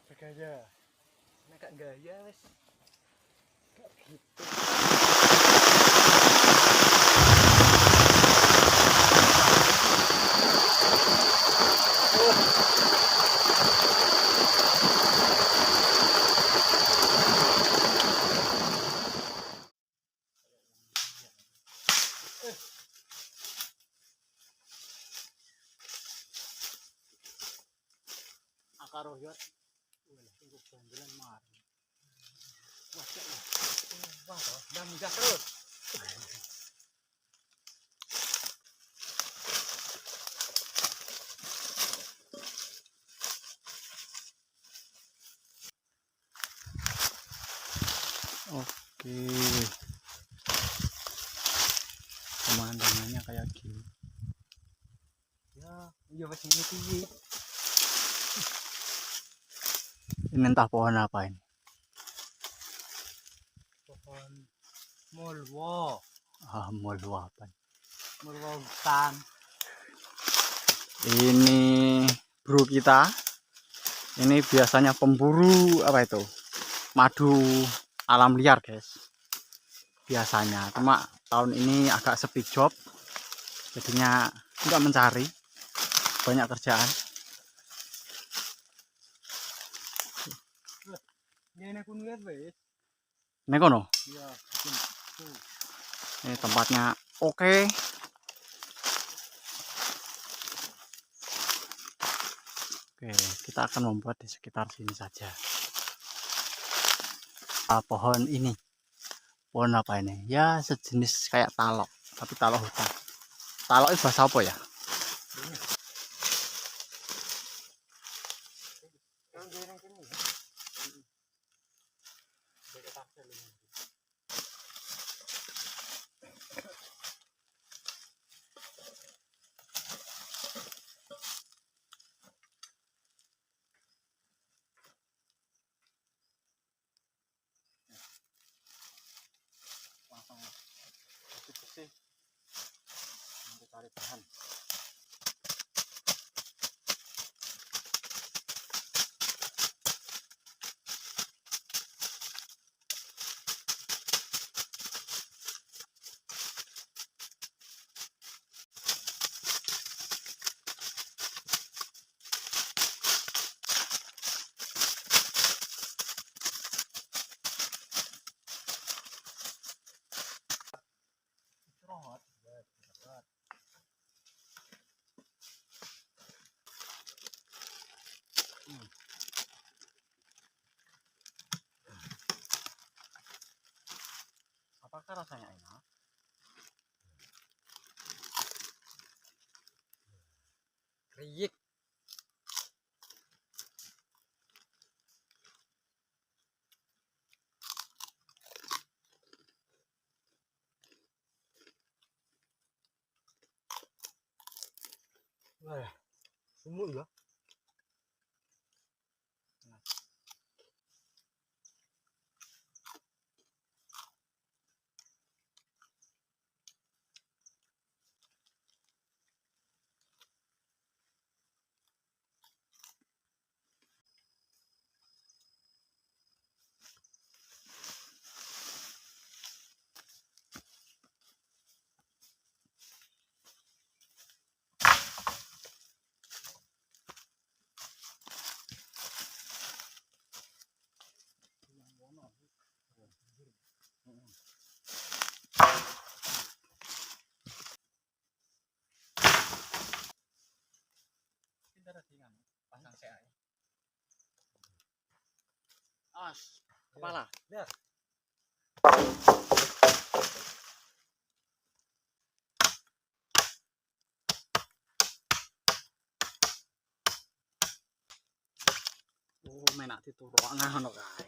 Bergaya. Nek gak gaya wis gak gitu. Akar oyot. Wah, tunggu bandelan mar. Wah, cek lah. Wah, dah mudah terus. Oke. Pemandangannya kayak gini. Ya, iya wes ini piye. Ini entah pohon apa ini. Pohon mulwo. Ah, mulwo apa? Mulwo hutan. Ini bro kita. Ini biasanya pemburu apa itu? Madu alam liar, guys. Biasanya, cuma tahun ini agak sepi job. Jadinya enggak mencari. Banyak kerjaan. Ini kono? Iya, ini tempatnya oke. Oke, kita akan membuat di sekitar sini saja. Pohon ini. Pohon apa ini? Ya, sejenis kayak talok, tapi talok hutan. Talok itu bahasa apa ya? Langsung bersih-bersih. Nanti cari bahan. Apakah rasanya enak? Kriik. Wah, sumuk ya. Pasang saya. Awas, kepala. Ya. Oh, menak diturokna ngono kae.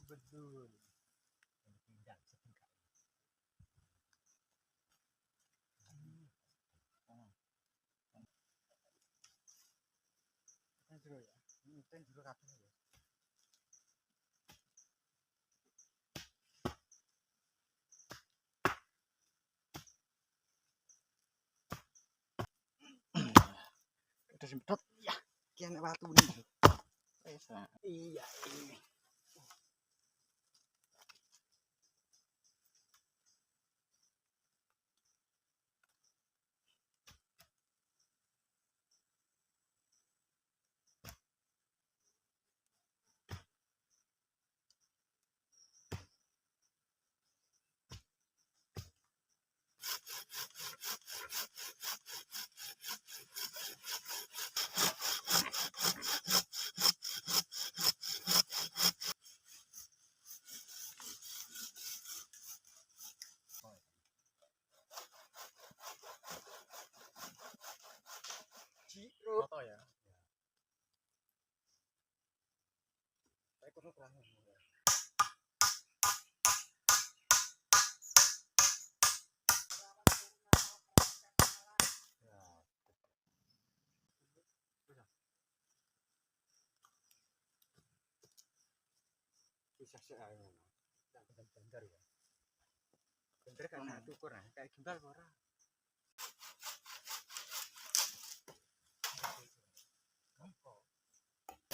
Betul. Ini jero ya. Ini jero kabeh ya. semprot. Ya, kian watu nih. Iya ini. Foto ya. Saya kurang kurang. Bisa seayo. Bener ya. Bener kan ukur kayak gimbal ora.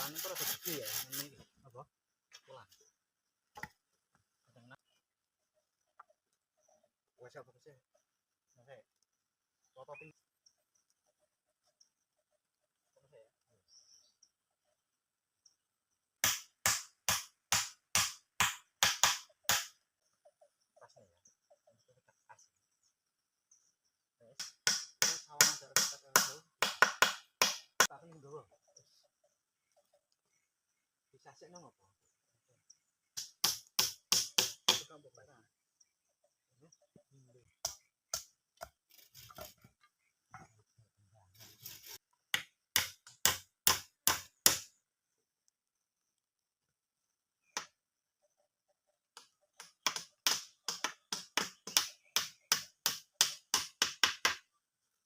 Lan terus gede ya ini apa? Pulang. Tengah. Wes apa sih? Oke. Foto ping. Bisa sih nang apa? Bukan bukan.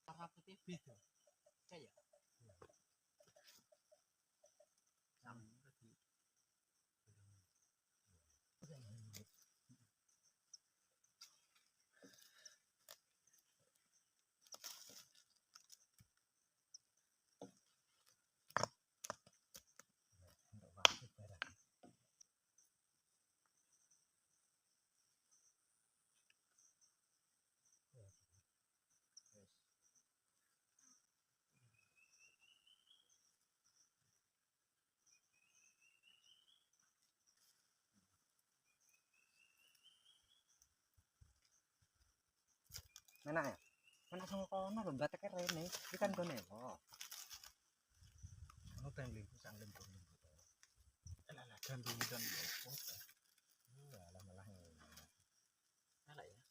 Warna putih beda. Kayak sama tadi. Mana ya? Mana sama kono lho mbak teker rene. Iki kan kono ya. Ono ben lingku sang lembur. Alah gandung dan opo. Alah malah ngene. Alah ya.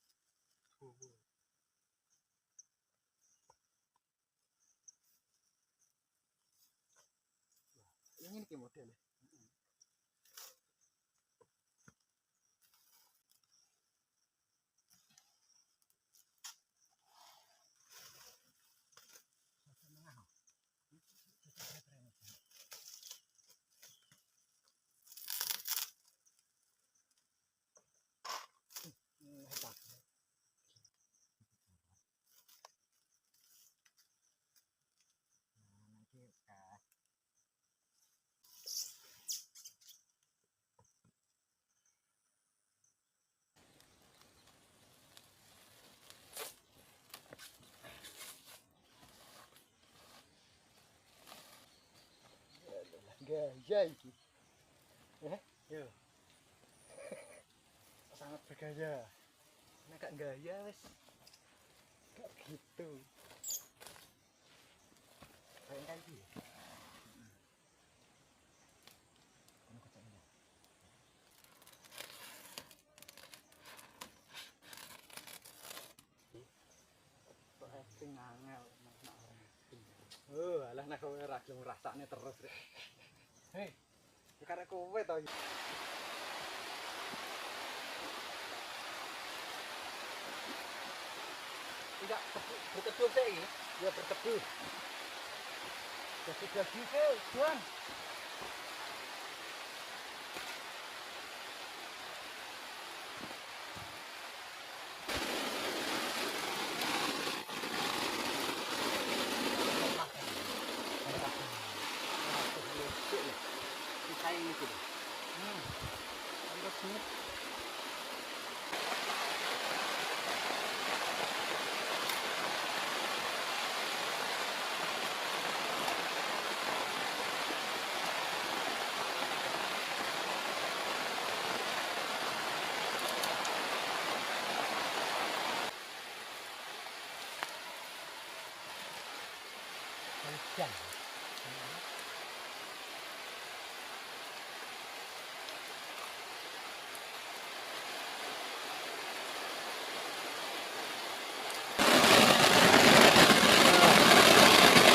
Ini ki model. Gaya iki. Yo. Sangat bergaya. Nek gak gaya wis gak gitu. Kayak kan iki. Kok acting angel nek ora acting. Oh, alah nek kowe ora gelem ngrasakne terus rek. Hei, karek kowe to. Tidak berteduh sih ini. Ya berteduh. Jadi Juan.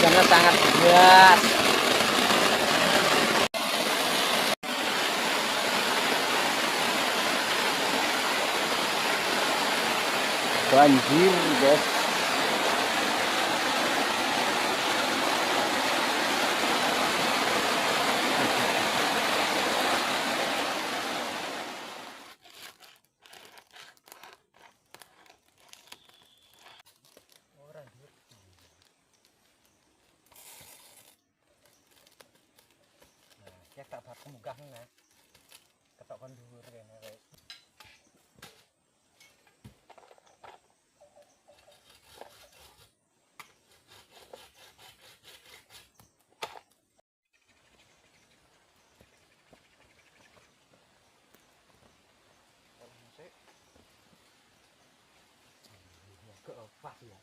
Hujannya sangat deras. Banjir, guys. Ya tak bakal munggah nah. Ketok kon dhuwur kene wis. Kok pas ya.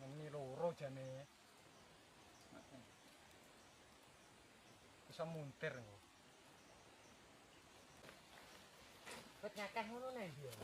Ini loro jane. Bisa muntir kok. Kok nyakeh ngono nek dia.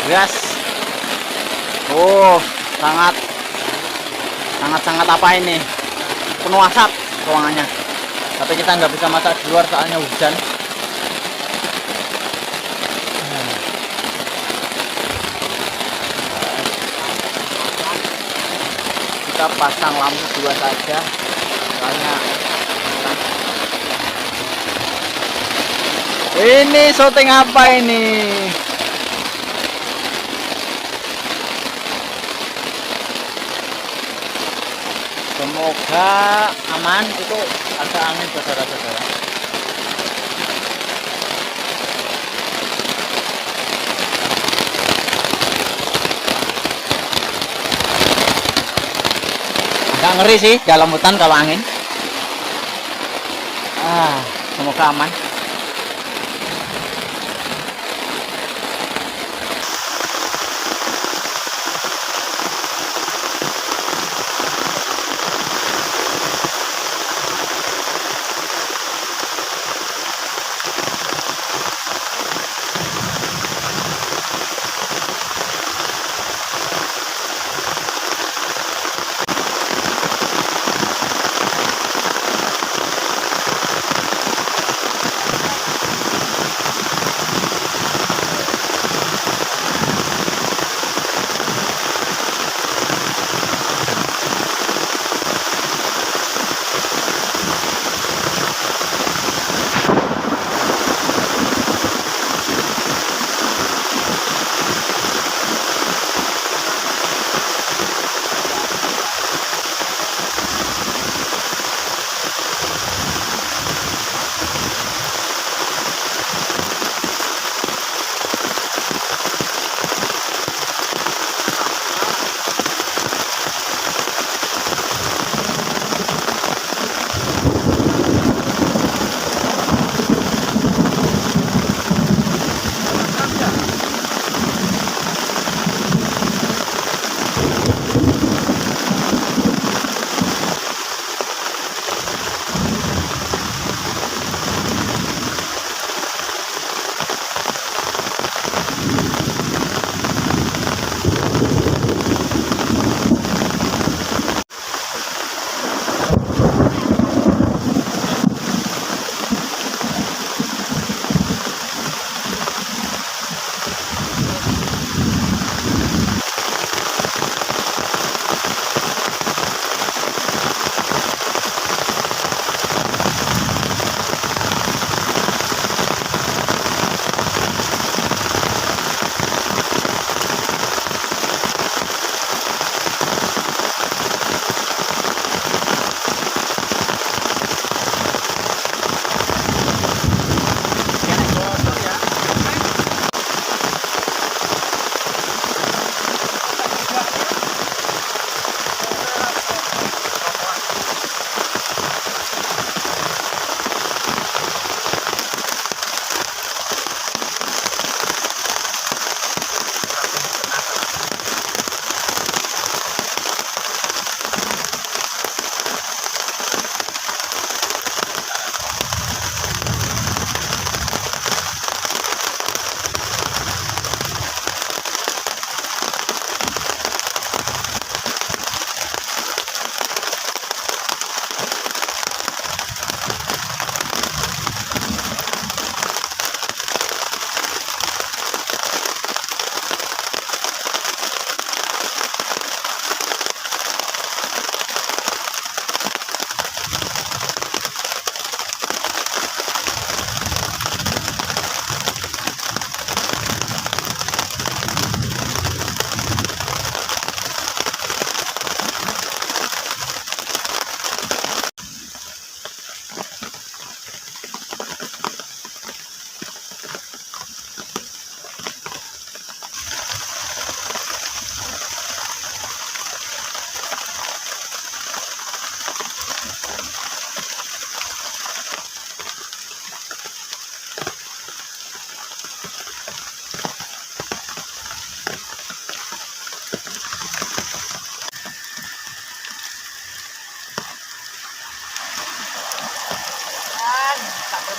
Deras. Oh, sangat apa ini? Penuh asap ruangannya. Tapi kita nggak bisa masak di luar soalnya hujan. Kita pasang lampu 2 saja. Soalnya ini syuting apa ini? Semoga aman. Itu ada angin saudara-saudara. Agak ngeri sih dalam hutan kalau angin. Semoga aman.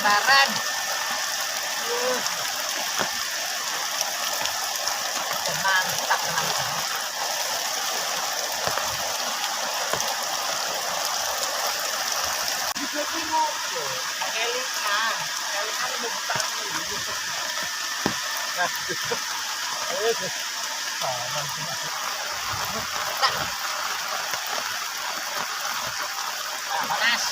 lebaran. Mantap teman. Jadi ngopo? Kelingan mau buka dulu. Panas. Panas.